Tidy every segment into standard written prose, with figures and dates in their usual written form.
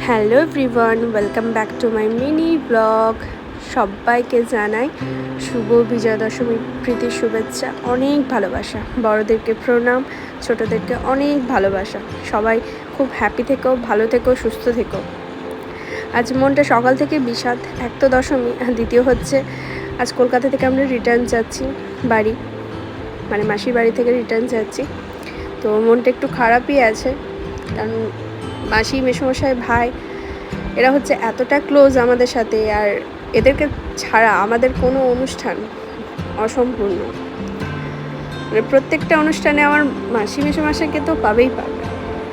Hello everyone, welcome back to my mini blog. সবাইকে জানাই শুভ বিজয়া দশমীর প্রীতি শুভেচ্ছা, অনেক ভালোবাসা। বড়োদেরকে প্রণাম, ছোটোদেরকে অনেক ভালোবাসা। সবাই খুব হ্যাপি থেকো, ভালো থেকো, সুস্থ থেকো। আজ মনটা সকাল থেকে বিষাদ। এক তো দশমী, আর দ্বিতীয় হচ্ছে আজ কলকাতা থেকে আমরা রিটার্ন যাচ্ছি বাড়ি, মানে মাসির বাড়ি থেকে রিটার্ন যাচ্ছি। তো মনটা একটু খারাপই আছে, কারণ মাসি, মেসোমশাই, ভাই এরা হচ্ছে এতটা ক্লোজ আমাদের সাথে, আর এদেরকে ছাড়া আমাদের কোনো অনুষ্ঠান অসম্পূর্ণ। মানে প্রত্যেকটা অনুষ্ঠানে আমার মাসি, মেসোমশাইকে তো পাবেই পাবে।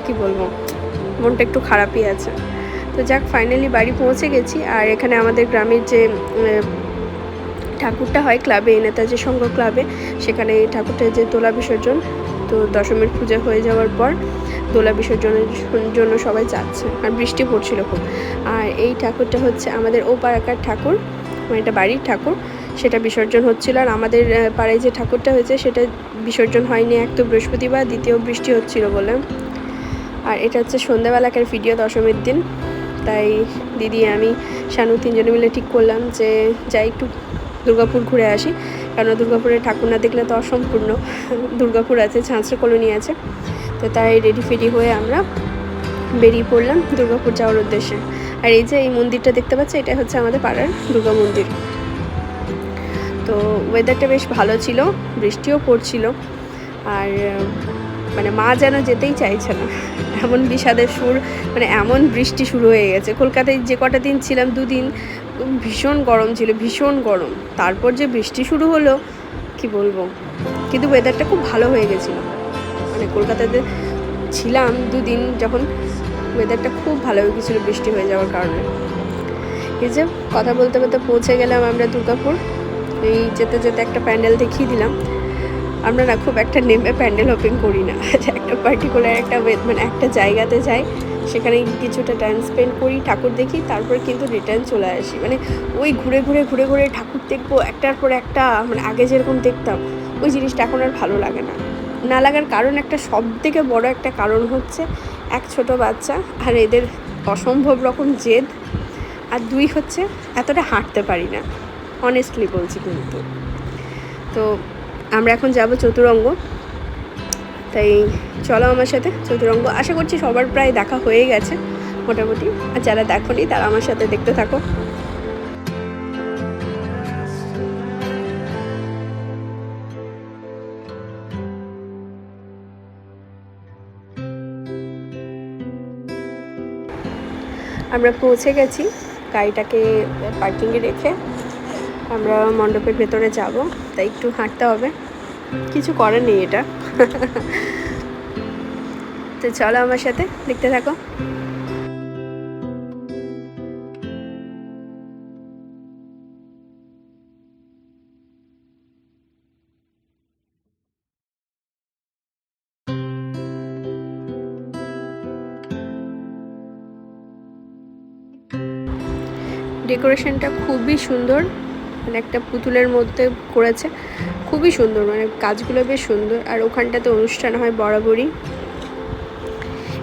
কি বলবো, মনটা একটু খারাপই আছে। তো যাক, ফাইনালি বাড়ি পৌঁছে গেছি। আর এখানে আমাদের গ্রামের যে ঠাকুরটা হয় ক্লাবে, নেতাজি সংঘ ক্লাবে, সেখানে এই ঠাকুরটার যে দোলা বিসর্জন, তো দশমীর পূজা হয়ে যাওয়ার পর দোলা বিসর্জনের জন্য সবাই যাচ্ছে, আর বৃষ্টি পড়ছিল খুব। আর এই ঠাকুরটা হচ্ছে আমাদের ও পাড়াকার ঠাকুর, মানে এটা বাড়ির ঠাকুর, সেটা বিসর্জন হচ্ছিল। আর আমাদের পাড়ায় যে ঠাকুরটা হয়েছে সেটা বিসর্জন হয়নি, এক তো বৃহস্পতিবার, দ্বিতীয় বৃষ্টি হচ্ছিল বলে। আর এটা হচ্ছে সন্ধ্যাবেলাকার ভিডিও দশমীর দিন। তাই দিদি, আমি, শানু তিনজনে মিলে ঠিক করলাম যে যাই একটু দুর্গাপুর ঘুরে আসি, কারণ দুর্গাপুরের ঠাকুর না দেখলে তো অসম্পূর্ণ। দুর্গাপুর আছে, ঝাঁসরা কলোনি আছে। তো তাই রেডি ফেডি হয়ে আমরা বেরিয়ে পড়লাম দুর্গাপুর যাওয়ার উদ্দেশ্যে। আর এই যে এই মন্দিরটা দেখতে পাচ্ছি, এটা হচ্ছে আমাদের পাড়ার দুর্গা মন্দির। তো ওয়েদারটা বেশ ভালো ছিল, বৃষ্টিও পড়ছিল। আর মানে মা যেন যেতেই চাইছে না, এমন বিষাদের সুর, মানে এমন বৃষ্টি শুরু হয়ে গেছে। কলকাতায় যে কটা দিন ছিলাম, দুদিন ভীষণ গরম ছিল, ভীষণ গরম। তারপর যে বৃষ্টি শুরু হলো, কি বলবো। কিন্তু ওয়েদারটা খুব ভালো হয়ে গেছিলো, মানে কলকাতাতে ছিলাম দুদিন যখন, ওয়েদারটা খুব ভালো হয়ে গেছিলো বৃষ্টি হয়ে যাওয়ার কারণে। এই যে কথা বলতে বলতে পৌঁছে গেলাম আমরা দুর্গাপুর। এই যেতে যেতে একটা প্যান্ডেল দেখিয়ে দিলাম। আমরা না খুব একটা নেমে প্যান্ডেল হপিং করি না, একটা পার্টিকুলার একটা মানে একটা জায়গাতে যাই, সেখানে কিছুটা টাইম স্পেন্ড করি, ঠাকুর দেখি, তারপর কিন্তু রিটার্ন চলে আসি। মানে ওই ঘুরে ঘুরে ঘুরে ঘুরে ঠাকুর দেখবো একটার পর একটা, মানে আগে যেরকম দেখতাম ওই জিনিসটা এখন আর ভালো লাগে না। না লাগার কারণ একটা, সব থেকে বড় একটা কারণ হচ্ছে এক, ছোট বাচ্চা আর এদের অসম্ভব রকম জেদ, আর দুই হচ্ছে এতটা হাঁটতে পারি না, অনেস্টলি বলছি। কিন্তু তো আমরা এখন যাব চতুরঙ্গ, তাই চলো আমার সাথে চতুরঙ্গ। আশা করছি সবার প্রায় দেখা হয়ে গেছে মোটামুটি, আর যারা দেখোনি তারা আমার সাথে দেখতে থাকো। আমরা পৌঁছে গেছি, গাড়িটাকে পার্কিংয়ে রেখে আমরা মণ্ডপের ভেতরে যাব। তাই একটু হাঁটতে হবে, কিছু করার নেই এটা। তো চলো আমার সাথে দেখতে থাকো। ডেকোরেশনটা খুবই সুন্দর, মানে একটা পুতুলের মধ্যে করেছে, খুবই সুন্দর, মানে কাজগুলো বেশ সুন্দর। আর ওখানটাতে অনুষ্ঠান হয় বরাবরই।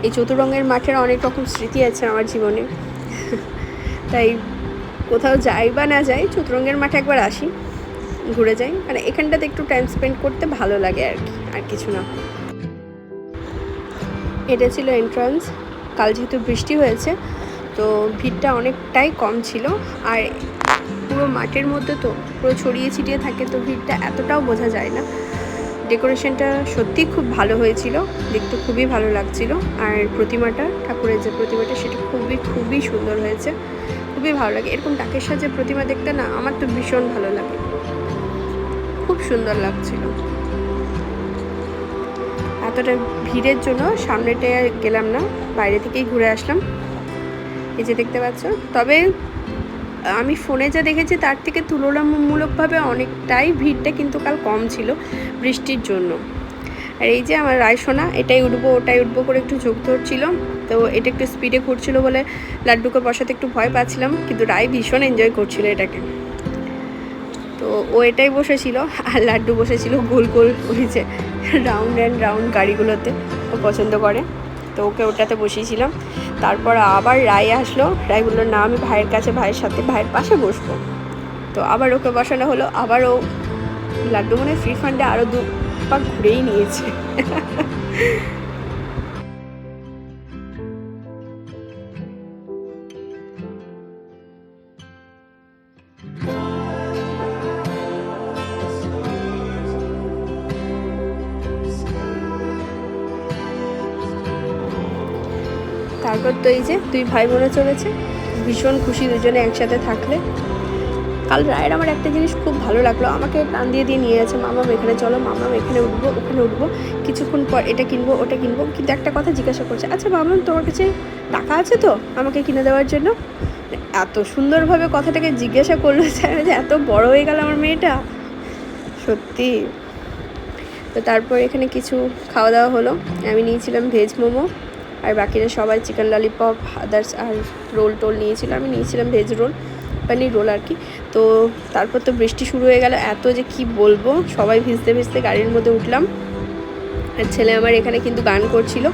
এই চতুরঙ্গের মাঠের অনেক রকম স্মৃতি আছে আমার জীবনে, তাই কোথাও যাই বা না যাই, চতুরঙ্গের মাঠে একবার আসি, ঘুরে যাই। মানে এখানটাতে একটু টাইম স্পেন্ড করতে ভালো লাগে আর কি, আর কিছু না। এটা ছিল এন্ট্রান্স। কাল যেহেতু বৃষ্টি হয়েছে, তো ভিড়টা অনেকটাই কম ছিল। আর পুরো মাঠের মধ্যে তো পুরো ছড়িয়ে ছিটিয়ে থাকে, তো ভিড়টা এতটাও বোঝা যায় না। ডেকোরেশনটা সত্যি খুব ভালো হয়েছিল, দেখতে খুবই ভালো লাগছিল। আর প্রতিমাটা, ঠাকুরের যে প্রতিমাটা, সেটা খুবই খুবই সুন্দর হয়েছে, খুবই ভালো লাগে। এরকম টাকের সাজে প্রতিমা দেখতে না আমার তো ভীষণ ভালো লাগে, খুব সুন্দর লাগছিল। এতটা ভিড়ের জন্য সামনেটা গেলাম না, বাইরে থেকেই ঘুরে আসলাম। এই যে দেখতে পাচ্ছ, তবে আমি ফোনে যা দেখেছি তার থেকে তুলনামূলকভাবে অনেকটাই ভিড়টা কিন্তু কাল কম ছিল বৃষ্টির জন্য। আর এই যে আমার রায়সোনা, এটাই উঠবো ওটাই উঠবো করে একটু ঝোঁক ধরছিল, তো এটা একটু স্পিডে ঘুরছিল বলে লাড্ডুকে বসাতে একটু ভয় পাচ্ছিলাম, কিন্তু রায় ভীষণ এনজয় করছিল এটাকে। তো ও এটাই বসেছিল, আর লাড্ডু বসেছিল গোল গোল ওই যে রাউন্ড অ্যান্ড রাউন্ড গাড়িগুলোতে, ও পছন্দ করে, তো ওকে ওটাতে বসিয়েছিলাম। তারপর আবার রায় আসলো, রায় বললো না আমি ভাইয়ের কাছে, ভাইয়ের সাথে ভাইয়ের পাশে বসবো। তো আবার ওকে বসানো হলো, আবারও লাড্ডু মনে ফ্রি ফান্ডে আরও 2 পাক ঘুরেই নিয়েছে। তারপর তো এই যে 2 ভাই বোনে চলেছে, ভীষণ খুশি দুজনে একসাথে থাকলে। কাল রায়ের আমার একটা জিনিস খুব ভালো লাগলো, আমাকে টান দিয়ে নিয়ে গেছে, মামাম এখানে চলো, মামাম এখানে উঠবো, ওখানে উঠবো, কিছুক্ষণ পর এটা কিনবো ওটা কিনবো, কিন্তু একটা কথা জিজ্ঞাসা করছে, আচ্ছা মামাম তোমার কাছে টাকা আছে তো আমাকে কিনে দেওয়ার জন্য? এত সুন্দরভাবে কথাটাকে জিজ্ঞাসা করলো যে এত বড় হয়ে গেল আমার মেয়েটা, সত্যি। তো তারপর এখানে কিছু খাওয়া দাওয়া হলো, আমি নিয়েছিলাম ভেজ মোমো, আর বাকিরা সবাই চিকেন ললিপপ আদার্স আর রোল টোল নিয়েছিল, আমি নিয়েছিলাম ভেজ রোল, পানির রোল আর কি। তো তারপর তো বৃষ্টি শুরু হয়ে গেল, এত যে কি বলবো, সবাই ভিজতে ভিজতে গাড়ির মধ্যে উঠলাম। আর ছেলে আমার এখানে কিন্তু গান করছিল,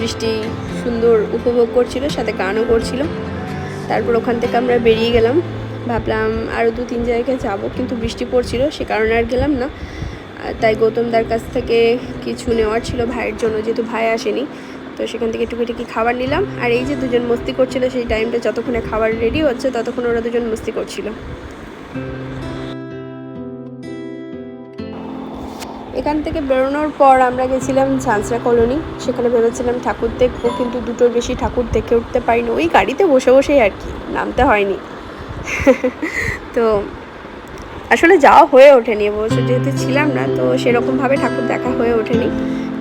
বৃষ্টি সুন্দর উপভোগ করছিল, সাথে গানও করছিল। তারপর ওখান থেকে আমরা বেরিয়ে গেলাম, ভাবলাম আরও 2-3 জায়গায় যাব, কিন্তু বৃষ্টি পড়ছিল, সে কারণে আর গেলাম না। তাই গৌতমদার কাছ থেকে কিছু নেওয়ার ছিল ভাইয়ের জন্য, যেহেতু ভাই আসেনি, তো সেখান থেকে টুকিটাকি খাবার নিলাম। আর এই যে দুজন মস্তি করছিল, সেই টাইমটা যতক্ষণে খাবার রেডি হচ্ছে ততক্ষণ ওরা দুজন মস্তি করছিল। এখান থেকে বেরোনোর পর আমরা গেছিলাম ঝাঁঝরা কলোনি, সেখানে ভেবেছিলাম ঠাকুর দেখবো, কিন্তু 2টোর বেশি ঠাকুর দেখে উঠতে পারিনি, ওই গাড়িতে বসে বসেই আর কি, নামতে হয়নি। তো আসলে যাওয়া হয়ে ওঠেনি, এবছর যেহেতু ছিলাম না, তো সেরকমভাবে ঠাকুর দেখা হয়ে ওঠেনি।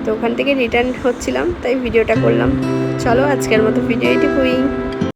তো ওখান থেকে রিটার্ন হচ্ছিলাম, তাই ভিডিওটা করলাম। চলো আজকের মতো ভিডিও এটুকুই।